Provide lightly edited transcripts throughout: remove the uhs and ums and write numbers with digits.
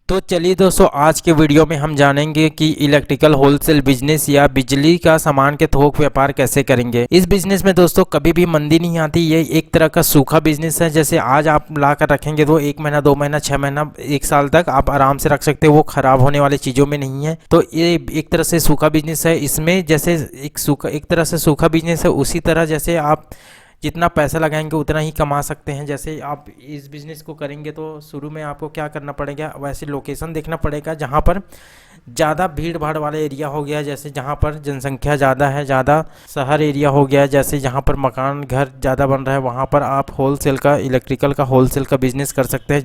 तो चलिए दोस्तों, आज के वीडियो में हम जानेंगे कि इलेक्ट्रिकल होलसेल बिजनेस या बिजली का सामान के थोक व्यापार कैसे करेंगे। इस बिजनेस में दोस्तों कभी भी मंदी नहीं आती। ये एक तरह का सूखा बिजनेस है। जैसे आज आप ला कर रखेंगे तो 1 महीना, 2 महीना, 6 महीना, 1 साल तक आप आराम से रख सकते हो। वो खराब होने वाली चीज़ों में नहीं है। तो ये एक तरह से सूखा बिजनेस है। इसमें जैसे एक तरह से सूखा बिजनेस है, उसी तरह जैसे आप जितना पैसा लगाएंगे उतना ही कमा सकते हैं। जैसे आप इस बिज़नेस को करेंगे तो शुरू में आपको क्या करना पड़ेगा, वैसे लोकेशन देखना पड़ेगा जहाँ पर ज़्यादा भीड़ भाड़ वाला एरिया हो गया, जैसे जहाँ पर जनसंख्या ज़्यादा है, ज़्यादा शहर एरिया हो गया, जैसे जहाँ पर मकान घर ज़्यादा बन रहा है, वहाँ पर आप होलसेल का इलेक्ट्रिकल का होलसेल का बिज़नेस कर सकते हैं।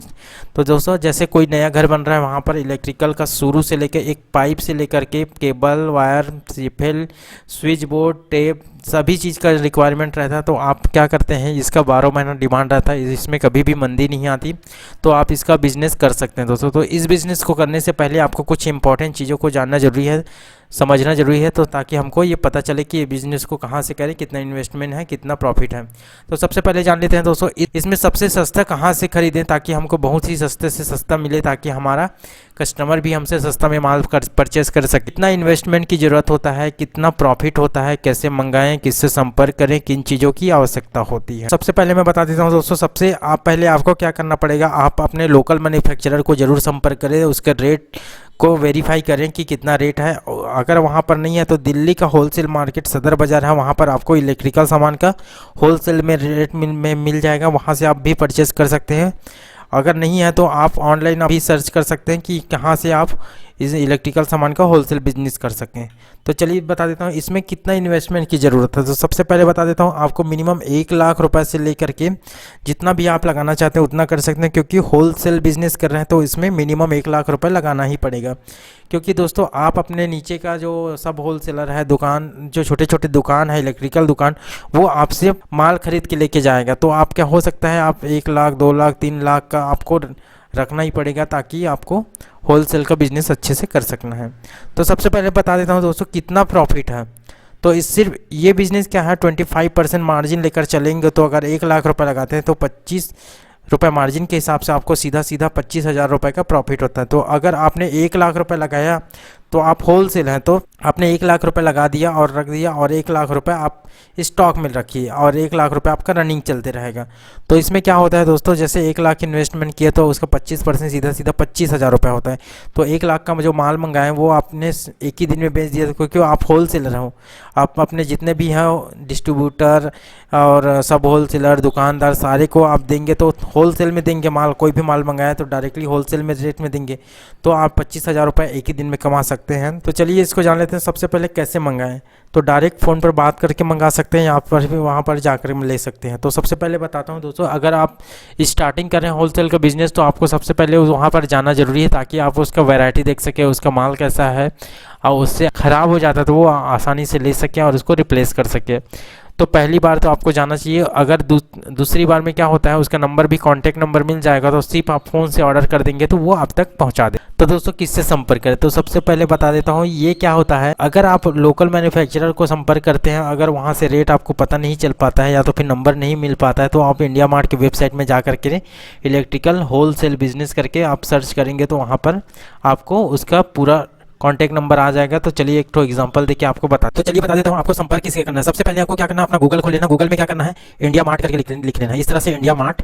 तो दोस्तों जैसे कोई नया घर बन रहा है, वहाँ पर इलेक्ट्रिकल का शुरू से लेकर एक पाइप से लेकर के केबल, वायर, सीफेल, स्विच बोर्ड, टेप, सभी चीज़ का रिक्वायरमेंट रहता है। तो आप क्या करते हैं, इसका 12 महीना डिमांड रहता है, इसमें कभी भी मंदी नहीं आती। तो आप इसका बिज़नेस कर सकते हैं दोस्तों। तो इस बिज़नेस को करने से पहले आपको कुछ इंपॉर्टेंट चीज़ों को जानना ज़रूरी है, समझना ज़रूरी है, तो ताकि हमको ये पता चले कि ये बिज़नेस को कहाँ से करें, कितना इन्वेस्टमेंट है, कितना प्रॉफिट है। तो सबसे पहले जान लेते हैं दोस्तों, इसमें सबसे सस्ता कहाँ से खरीदें ताकि हमको बहुत ही सस्ते से सस्ता मिले, ताकि हमारा कस्टमर भी हमसे सस्ता में माल परचेस कर सके। कितना इन्वेस्टमेंट की ज़रूरत होता है, कितना प्रॉफिट होता है, कैसे मंगाएं, किससे संपर्क करें, किन चीज़ों की आवश्यकता होती है। सबसे पहले मैं बता देता हूँ दोस्तों, पहले आपको क्या करना पड़ेगा, आप अपने लोकल मैन्युफैक्चरर को ज़रूर संपर्क करें, उसके रेट को वेरीफाई करें कि कितना रेट है। अगर वहाँ पर नहीं है तो दिल्ली का होलसेल मार्केट सदर बाज़ार है, वहाँ पर आपको इलेक्ट्रिकल सामान का होलसेल में रेट में मिल जाएगा, वहाँ से आप भी परचेस कर सकते हैं। अगर नहीं है तो आप ऑनलाइन अभी सर्च कर सकते हैं कि कहाँ से आप इस इलेक्ट्रिकल सामान का होलसेल बिजनेस कर सकें। तो चलिए बता देता हूँ इसमें कितना इन्वेस्टमेंट की ज़रूरत है। तो सबसे पहले बता देता हूँ, आपको मिनिमम 1 लाख रुपए से लेकर के जितना भी आप लगाना चाहते हैं उतना कर सकते हैं, क्योंकि होलसेल बिजनेस कर रहे हैं तो इसमें मिनिमम 1 लाख रुपए लगाना ही पड़ेगा। क्योंकि दोस्तों आप अपने नीचे का जो सब होलसेलर है, दुकान, जो छोटे छोटे दुकान है, इलेक्ट्रिकल दुकान, वो आपसे माल खरीद के लेके जाएगा। तो आप क्या हो सकता है, आप 1 लाख, 2 लाख, 3 लाख का आपको रखना ही पड़ेगा ताकि आपको होलसेल का बिज़नेस अच्छे से कर सकना है। तो सबसे पहले बता देता हूँ दोस्तों कितना प्रॉफिट है। तो इस सिर्फ ये बिज़नेस क्या है, 25% मार्जिन लेकर चलेंगे। तो अगर 1 लाख रुपए लगाते हैं तो 25 रुपये मार्जिन के हिसाब से आपको सीधा सीधा 25,000 रुपये का प्रॉफिट होता है। तो अगर आपने 1 लाख रुपए लगाया तो आप होलसेल हैं, तो आपने 1 लाख रुपए लगा दिया और रख दिया, और 1 लाख रुपए आप स्टॉक में रखिए, और 1 लाख रुपए आपका रनिंग चलते रहेगा। तो इसमें क्या होता है दोस्तों, जैसे 1 लाख इन्वेस्टमेंट किया तो उसका 25% सीधा सीधा 25,000 रुपये होता है। तो 1 लाख का जो माल मंगाए वो आपने एक ही दिन में बेच दिया, क्योंकि आप होलसेलर हो। आप अपने जितने भी हैं डिस्ट्रीब्यूटर और सब होलसेलर, दुकानदार, सारे को आप देंगे तो होलसेल में देंगे माल। कोई भी माल मंगाया तो डायरेक्टली होलसेल में रेट में देंगे, तो आप 25,000 रुपये एक ही दिन में कमा सकते हैं। तो चलिए इसको जान लेते हैं। सबसे पहले कैसे मंगाएं, तो डायरेक्ट फ़ोन पर बात करके मंगा सकते हैं, यहाँ पर भी वहाँ पर जाकर ले सकते हैं। तो सबसे पहले बताता हूँ दोस्तों, अगर आप स्टार्टिंग कर रहे हैं होलसेल का बिज़नेस तो आपको सबसे पहले वहाँ पर जाना ज़रूरी है, ताकि आप उसका वैरायटी देख सकें, उसका माल कैसा है, और उससे ख़राब हो जाता है तो वो आसानी से ले सकें और उसको रिप्लेस कर सकें। तो पहली बार तो आपको जाना चाहिए। अगर दूसरी बार में क्या होता है, उसका नंबर भी, कॉन्टैक्ट नंबर मिल जाएगा, तो सिर्फ आप फ़ोन से ऑर्डर कर देंगे तो वो आप तक पहुंचा दे। तो दोस्तों किससे संपर्क करें, तो सबसे पहले बता देता हूं ये क्या होता है। अगर आप लोकल मैन्युफैक्चरर को संपर्क करते हैं, अगर वहां से रेट आपको पता नहीं चल पाता है या तो फिर नंबर नहीं मिल पाता है, तो आप इंडिया मार्ट की वेबसाइट में जा करके इलेक्ट्रिकल होलसेल बिजनेस करके आप सर्च करेंगे तो वहाँ पर आपको उसका पूरा कॉन्टैक्ट नंबर आ जाएगा। तो चलिए एक तो एग्जांपल देखिए आपको तो चलिए बता देता हूँ आपको संपर्क किससे करना है। सबसे पहले आपको क्या करना है, अपना गूगल खोल लेना। गूगल में क्या करना है, इंडिया मार्ट करके लिख लेना है, इस तरह से इंडिया मार्ट,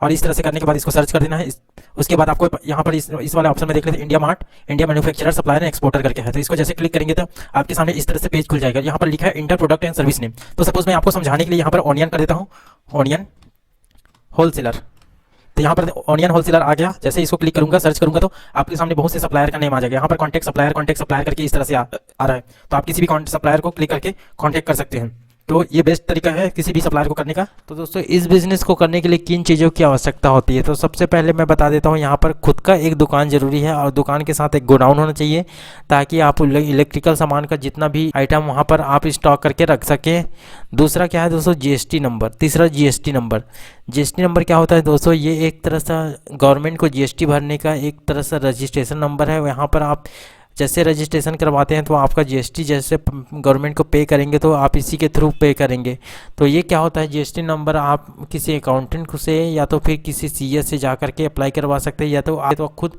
और इस तरह से करने के बाद इसको सर्च कर देना है। उसके बाद आपको यहाँ पर इस वाले ऑप्शन में देख लेते हैं, India mart, India manufacturer, supplier and exporter करके है। तो इसको जैसे क्लिक करेंगे तो आपके सामने इस तरह से पेज खुल जाएगा। यहाँ पर लिखा है inter product and service name. तो सपोज मैं आपको समझाने के लिए यहाँ पर ऑनियन कर देता हूँ, ऑनियन होलसेलर। तो यहाँ पर ऑनियन होलसेलर आ गया। जैसे इसको क्लिक करूंगा, सर्च करूंगा, तो आपके सामने बहुत से सप्लायर का नेम आ जाएगा। यहाँ पर कॉन्टैक्ट सप्लायर करके इस तरह से आ रहा है। तो आप किसी भी सप्लायर को क्लिक करके कॉन्टैक्ट कर सकते हैं। तो ये बेस्ट तरीका है किसी भी सप्लायर को करने का। तो दोस्तों इस बिज़नेस को करने के लिए किन चीज़ों की आवश्यकता होती है, तो सबसे पहले मैं बता देता हूँ, यहाँ पर खुद का एक दुकान ज़रूरी है, और दुकान के साथ एक गोडाउन होना चाहिए, ताकि आप इलेक्ट्रिकल सामान का जितना भी आइटम वहाँ पर आप स्टॉक करके रख सकें। दूसरा क्या है दोस्तों, जीएसटी नंबर। तीसरा जीएसटी नंबर। जीएसटी नंबर क्या होता है दोस्तों, ये एक तरह से गवर्नमेंट को जीएसटी भरने का एक तरह से रजिस्ट्रेशन नंबर है। यहाँ पर आप जैसे रजिस्ट्रेशन करवाते हैं तो आपका जीएसटी जैसे गवर्नमेंट को पे करेंगे तो आप इसी के थ्रू पे करेंगे। तो ये क्या होता है, जीएसटी नंबर आप किसी अकाउंटेंट से या तो फिर किसी सीए से जा करके अप्लाई करवा सकते हैं, या तो आप खुद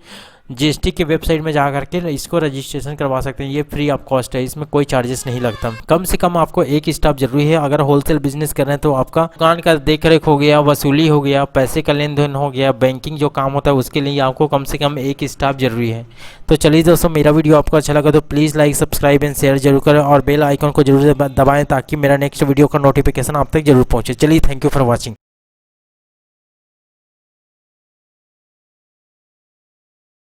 जीएसटी की वेबसाइट में जा करके इसको रजिस्ट्रेशन करवा सकते हैं। ये फ्री ऑफ कॉस्ट है, इसमें कोई चार्जेस नहीं लगता। कम से कम आपको एक स्टाफ जरूरी है। अगर होलसेल बिजनेस कर रहे हैं तो आपका दुकान का देख रेख हो गया, वसूली हो गया, पैसे का लेन देन हो गया, बैंकिंग जो काम होता है उसके लिए आपको कम से कम एक स्टाफ जरूरी है। तो चलिए दोस्तों, मेरा वीडियो आपको अच्छा लगा तो please like, subscribe and share जरूर करें और बेल आइकन को जरूर दबाएं ताकि मेरा नेक्स्ट वीडियो का नोटिफिकेशन आप तक जरूर पहुंचे। चलिए, थैंक यू फॉर वॉचिंग।